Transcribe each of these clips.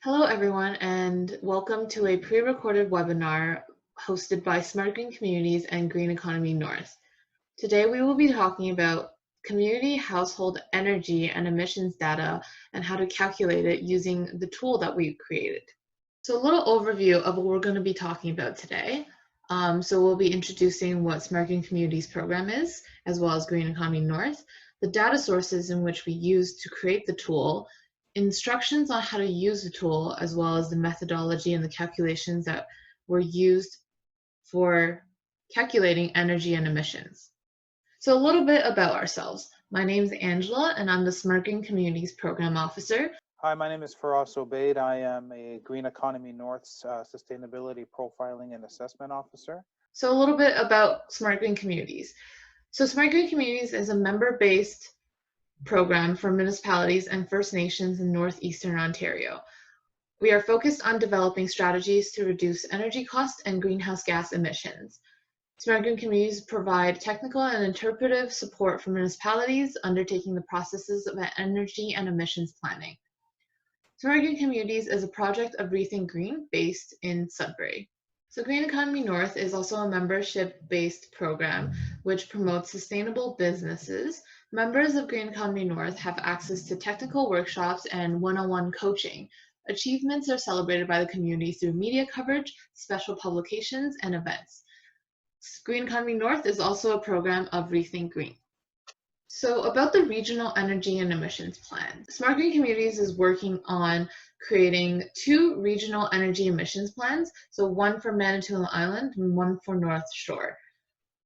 Hello, everyone, and welcome to a pre-recorded webinar hosted by Smart Green Communities and Green Economy North. Today, we will be talking about community household energy and emissions data and how to calculate it using the tool that we created. So a little overview of what we're going to be talking about today. So we'll be introducing what Smart Green Communities program is, as well as Green Economy North, the data sources in which we use to create the tool, instructions on how to use the tool, as well as the methodology and the calculations that were used for calculating energy and emissions. So a little bit about ourselves. My name is Angela, and I'm the Smart Green Communities Program Officer. Hi, my name is Faraz Obaid. I am a Green Economy North's Sustainability Profiling and Assessment Officer. So a little bit about Smart Green Communities. So Smart Green Communities is a member-based program for municipalities and First Nations in Northeastern Ontario. We are focused on developing strategies to reduce energy costs and greenhouse gas emissions. Smart Green Communities provide technical and interpretive support for municipalities undertaking the processes of energy and emissions planning. Smart Green Communities is a project of Rethink Green based in Sudbury. So Green Economy North is also a membership-based program which promotes sustainable businesses. Members of Green Economy North have access to technical workshops and one-on-one coaching. Achievements are celebrated by the community through media coverage, special publications, and events. Green Economy North is also a program of Rethink Green. So about the Regional Energy and Emissions Plan, Smart Green Communities is working on creating 2 regional energy emissions plans, so one for Manitoulin Island and one for North Shore.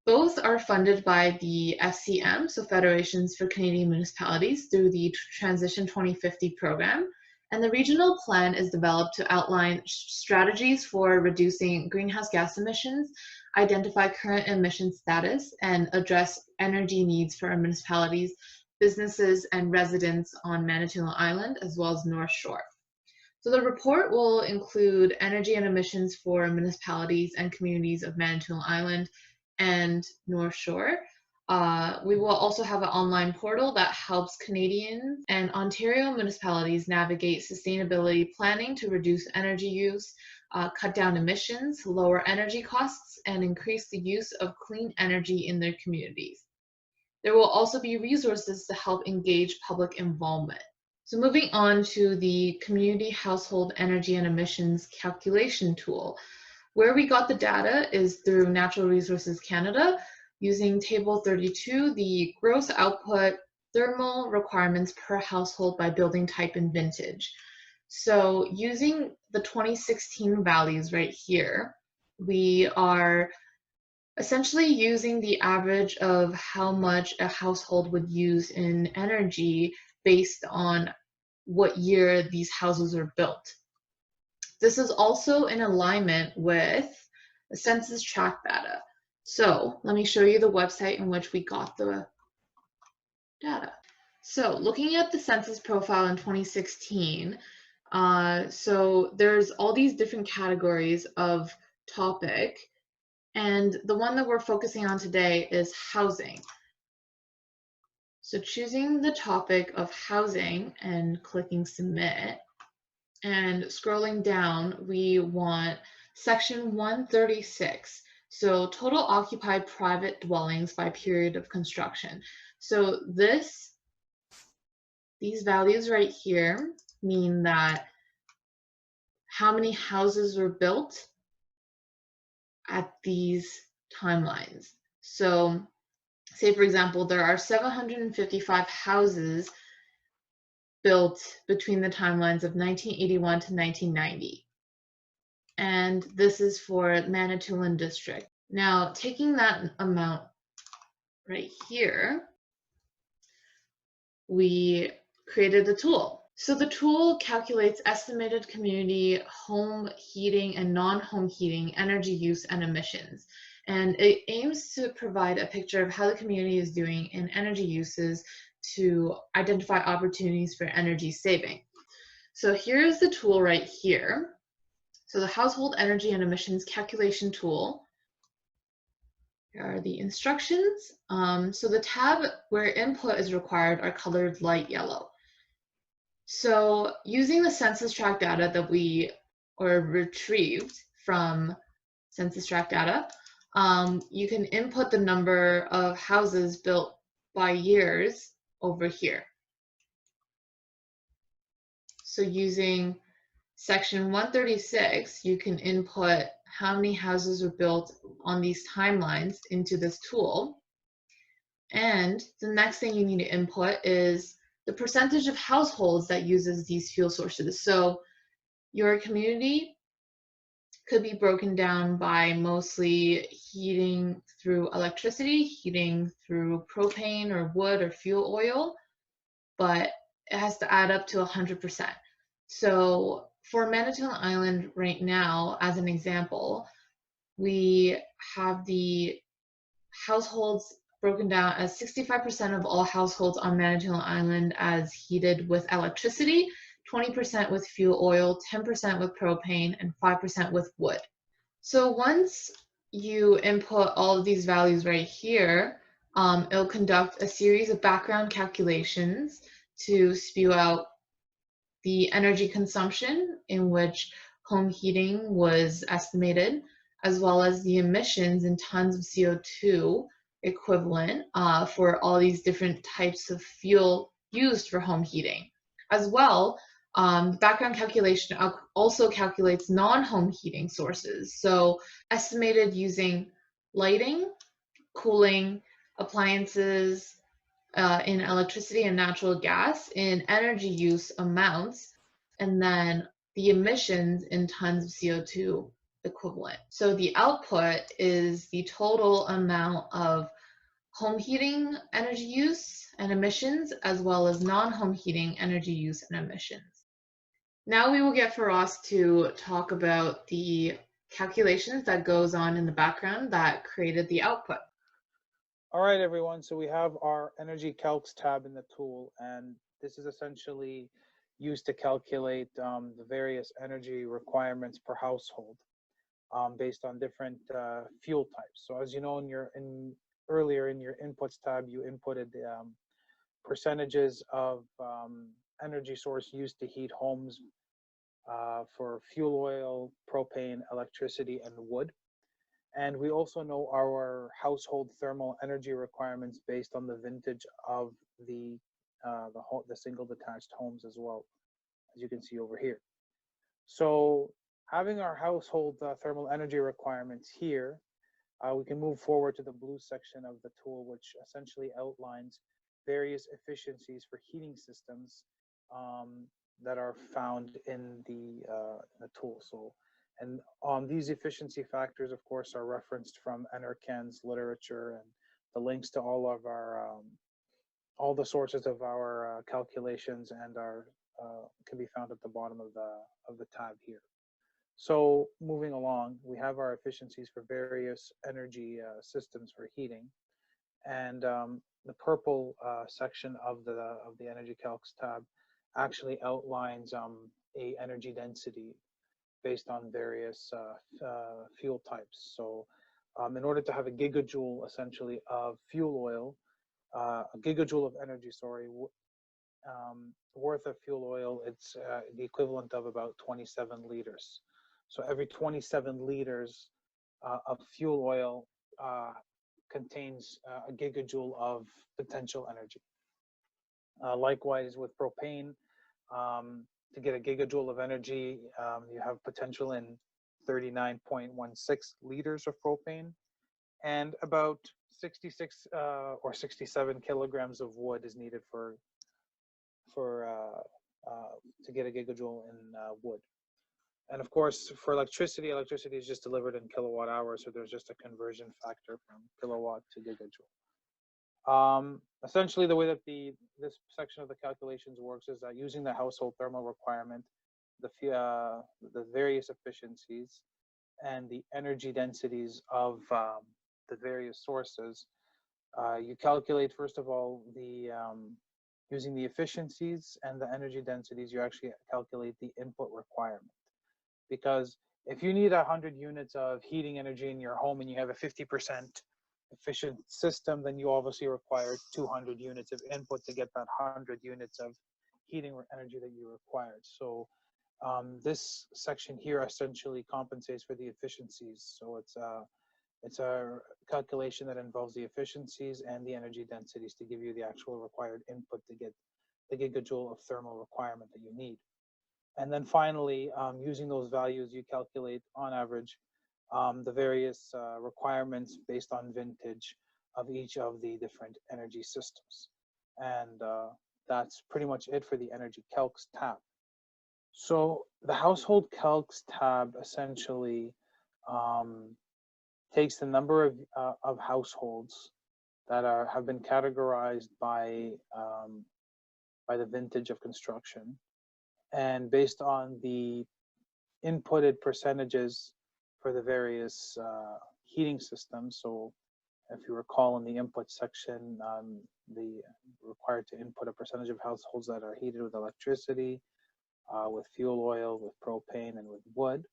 Both are funded by the FCM, so Federations for Canadian Municipalities, through the Transition 2050 program. And the regional plan is developed to outline strategies for reducing greenhouse gas emissions, identify current emission status, and address energy needs for our municipalities, businesses, and residents on Manitoulin Island, as well as North Shore. So the report will include energy and emissions for municipalities and communities of Manitoulin Island and North Shore. We will also have an online portal that helps Canadian and Ontario municipalities navigate sustainability planning to reduce energy use, cut down emissions, lower energy costs, and increase the use of clean energy in their communities. There will also be resources to help engage public involvement. So moving on to the Community Household Energy and Emissions Calculation Tool. Where we got the data is through Natural Resources Canada, using Table 32, the gross output thermal requirements per household by building type and vintage. So using the 2016 values right here, we are essentially using the average of how much a household would use in energy based on what year these houses are built. This is also in alignment with the census tract data. So let me show you the website in which we got the data. So looking at the census profile in 2016, so there's all these different categories of topic, and the one that we're focusing on today is housing. So choosing the topic of housing and clicking submit, and scrolling down, we want section 136. So total occupied private dwellings by period of construction. So these values right here mean that how many houses were built at these timelines. So say for example, there are 755 houses built between the timelines of 1981 to 1990. And this is for Manitoulin District. Now, taking that amount right here, we created the tool. So the tool calculates estimated community home heating and non-home heating energy use and emissions. And it aims to provide a picture of how the community is doing in energy uses to identify opportunities for energy saving. So here's the tool right here. So the Household Energy and Emissions Calculation Tool. Here are the instructions. So the tab where input is required are colored light yellow. So using the census tract data that we retrieved from census tract data, you can input the number of houses built by years over here. So using section 136, you can input how many houses were built on these timelines into this tool. And the next thing you need to input is the percentage of households that uses these fuel sources. So your community could be broken down by mostly heating through electricity, heating through propane or wood or fuel oil, but it has to add up to 100%. So for Manitoulin Island right now, as an example, we have the households broken down as 65% of all households on Manitoulin Island as heated with electricity, 20% with fuel oil, 10% with propane, and 5% with wood. So once you input all of these values right here, it'll conduct a series of background calculations to spew out the energy consumption in which home heating was estimated, as well as the emissions in tons of CO2 equivalent for all these different types of fuel used for home heating. As well, the background calculation also calculates non-home heating sources, so estimated using lighting, cooling, appliances, in electricity and natural gas in energy use amounts, and then the emissions in tons of CO2 equivalent. So the output is the total amount of home heating energy use and emissions, as well as non-home heating energy use and emissions. Now we will get Firas to talk about the calculations that goes on in the background that created the output. All right, everyone. So we have our Energy Calcs tab in the tool, and this is essentially used to calculate the various energy requirements per household based on different fuel types. So as you know, earlier in your inputs tab, you inputted percentages of energy source used to heat homes for fuel oil, propane, electricity, and wood. And we also know our household thermal energy requirements based on the vintage of the single detached homes as well, as you can see over here. So having our household thermal energy requirements here, we can move forward to the blue section of the tool, which essentially outlines various efficiencies for heating systems that are found in the tool. So, and these efficiency factors, of course, are referenced from NRCan's literature, and the links to all of our all the sources of our calculations and our can be found at the bottom of the tab here. So moving along, we have our efficiencies for various energy systems for heating, and the purple section of the Energy Calcs tab actually outlines a energy density based on various fuel types. So in order to have a gigajoule essentially of fuel oil, a gigajoule of energy, sorry, worth of fuel oil, it's the equivalent of about 27 liters. So every 27 liters of fuel oil contains a gigajoule of potential energy. Likewise with propane, to get a gigajoule of energy, you have potential in 39.16 liters of propane, and about 66 or 67 kilograms of wood is needed to get a gigajoule in wood. And of course, for electricity is just delivered in kilowatt hours, so there's just a conversion factor from kilowatt to gigajoule. Essentially, the way that this section of the calculations works is that using the household thermal requirement, the various efficiencies, and the energy densities of the various sources, you calculate, first of all, using the efficiencies and the energy densities, you actually calculate the input requirement. Because if you need 100 units of heating energy in your home and you have a 50% efficient system, then you obviously require 200 units of input to get that 100 units of heating energy that you required. So this section here essentially compensates for the efficiencies. So it's a calculation that involves the efficiencies and the energy densities to give you the actual required input to get the gigajoule of thermal requirement that you need. And then finally, using those values, you calculate on average the various requirements based on vintage of each of the different energy systems. And that's pretty much it for the Energy Calcs tab. So the Household Calcs tab essentially takes the number of households that have been categorized by the vintage of construction, and based on the inputted percentages for the various heating systems. So if you recall in the input section, the required to input a percentage of households that are heated with electricity, with fuel oil, with propane, and with wood.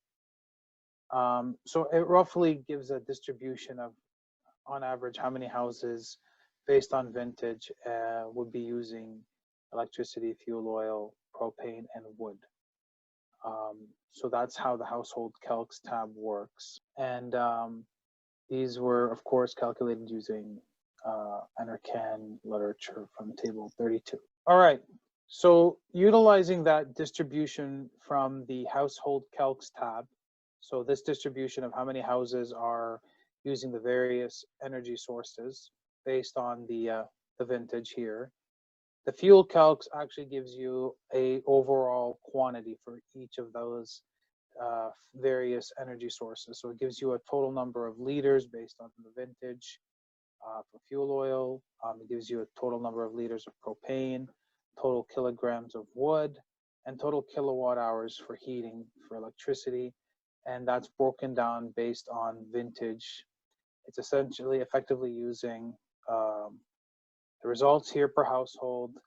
So it roughly gives a distribution of, on average, how many houses based on vintage would be using electricity, fuel oil, propane, and wood. So that's how the Household Calcs tab works. And these were, of course, calculated using NRCan literature from table 32. All right, so utilizing that distribution from the Household Calcs tab, so this distribution of how many houses are using the various energy sources based on the vintage here, the fuel calcs actually gives you a overall quantity for each of those various energy sources. So it gives you a total number of liters based on the vintage for fuel oil. It gives you a total number of liters of propane, total kilograms of wood, and total kilowatt hours for heating for electricity. And that's broken down based on vintage. It's essentially effectively using the results here per household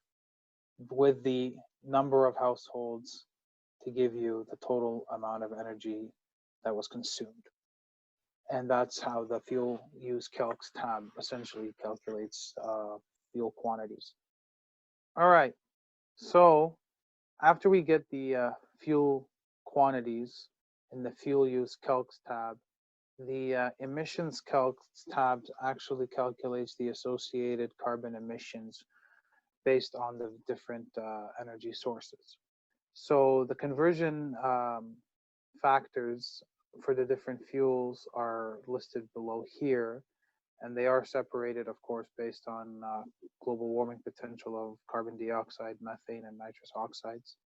with the number of households to give you the total amount of energy that was consumed. And that's how the Fuel Use Calcs tab essentially calculates fuel quantities. All right, so after we get the fuel quantities in the Fuel Use Calcs tab, the Emissions Calcs tab actually calculates the associated carbon emissions based on the different energy sources. So the conversion factors for the different fuels are listed below here, and they are separated, of course, based on global warming potential of carbon dioxide, methane, and nitrous oxides.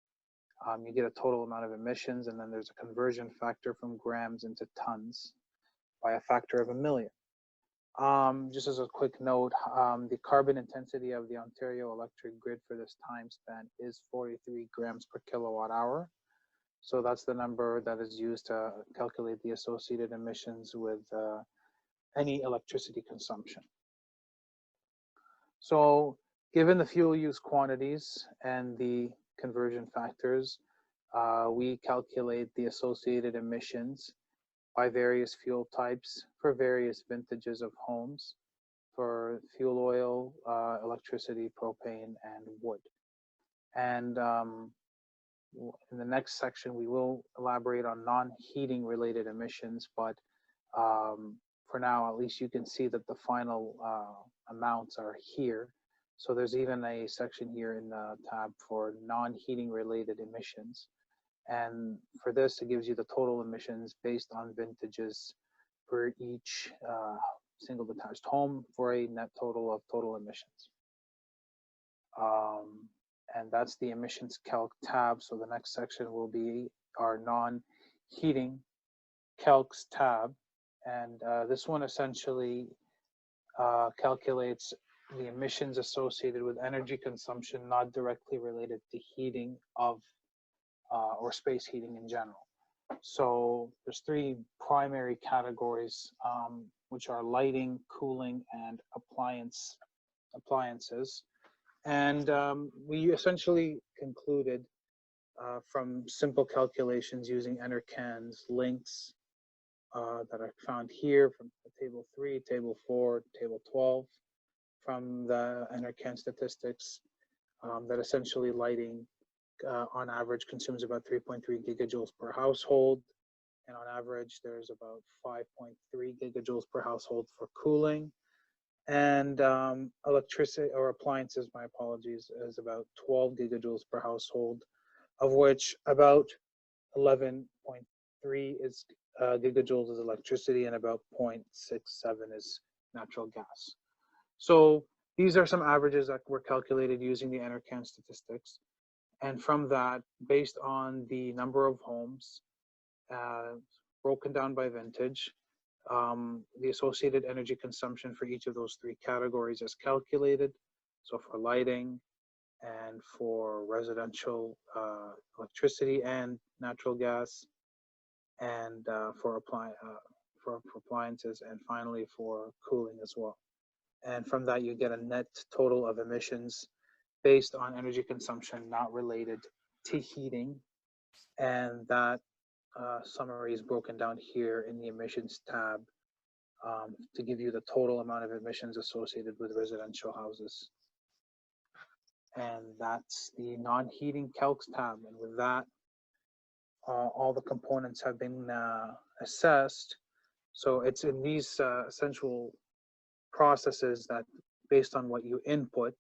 You get a total amount of emissions, and then there's a conversion factor from grams into tons by a factor of 1,000,000. Just as a quick note, the carbon intensity of the Ontario electric grid for this time span is 43 grams per kilowatt hour. So that's the number that is used to calculate the associated emissions with any electricity consumption. So given the fuel use quantities and the conversion factors, we calculate the associated emissions by various fuel types for various vintages of homes, for fuel oil, electricity, propane, and wood. And in the next section, we will elaborate on non-heating related emissions, but for now, at least you can see that the final amounts are here. So there's even a section here in the tab for non-heating related emissions. And for this, it gives you the total emissions based on vintages for each single detached home for a net total of total emissions. And that's the Emissions Calc tab. So the next section will be our non-heating calcs tab. And this one essentially calculates the emissions associated with energy consumption not directly related to heating of or space heating in general. So there's three primary categories, which are lighting, cooling, and appliances. And we essentially concluded from simple calculations using NRCan's links that are found here from table 3, table 4, table 12, from the NRCan statistics, that essentially lighting on average consumes about 3.3 gigajoules per household. And on average, there's about 5.3 gigajoules per household for cooling. And electricity or appliances, my apologies, is about 12 gigajoules per household, of which about 11.3 is gigajoules is electricity and about 0.67 is natural gas. So these are some averages that were calculated using the NRCan statistics. And from that, based on the number of homes, broken down by vintage, the associated energy consumption for each of those three categories is calculated. So for lighting and for residential electricity and natural gas, and for appliances, and finally for cooling as well. And from that, you get a net total of emissions based on energy consumption not related to heating. And that summary is broken down here in the emissions tab to give you the total amount of emissions associated with residential houses. And that's the non-heating calcs tab. And with that, all the components have been assessed. So it's in these essential processes that, based on what you input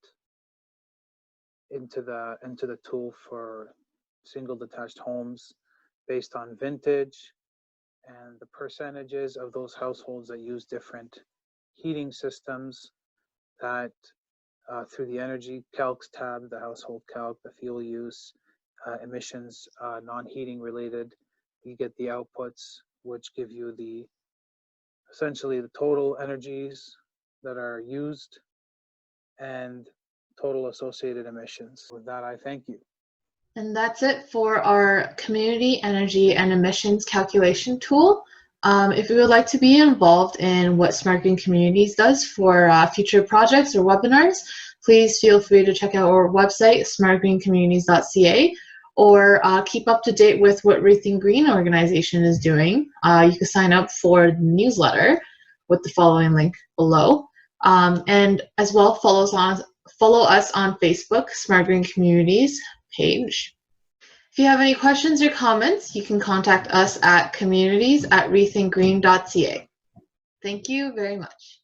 into the tool for single detached homes, based on vintage and the percentages of those households that use different heating systems, that through the energy calcs tab, the household calc, the fuel use, emissions, non-heating related, you get the outputs, which give you essentially the total energies that are used and total associated emissions. With that, I thank you. And that's it for our community energy and emissions calculation tool. If you would like to be involved in what Smart Green Communities does for future projects or webinars, please feel free to check out our website, smartgreencommunities.ca, or keep up to date with what Rethink Green organization is doing. You can sign up for the newsletter with the following link below. And as well, follow us on Facebook, Smart Green Communities page. If you have any questions or comments, you can contact us at communities@rethinkgreen.ca. Thank you very much.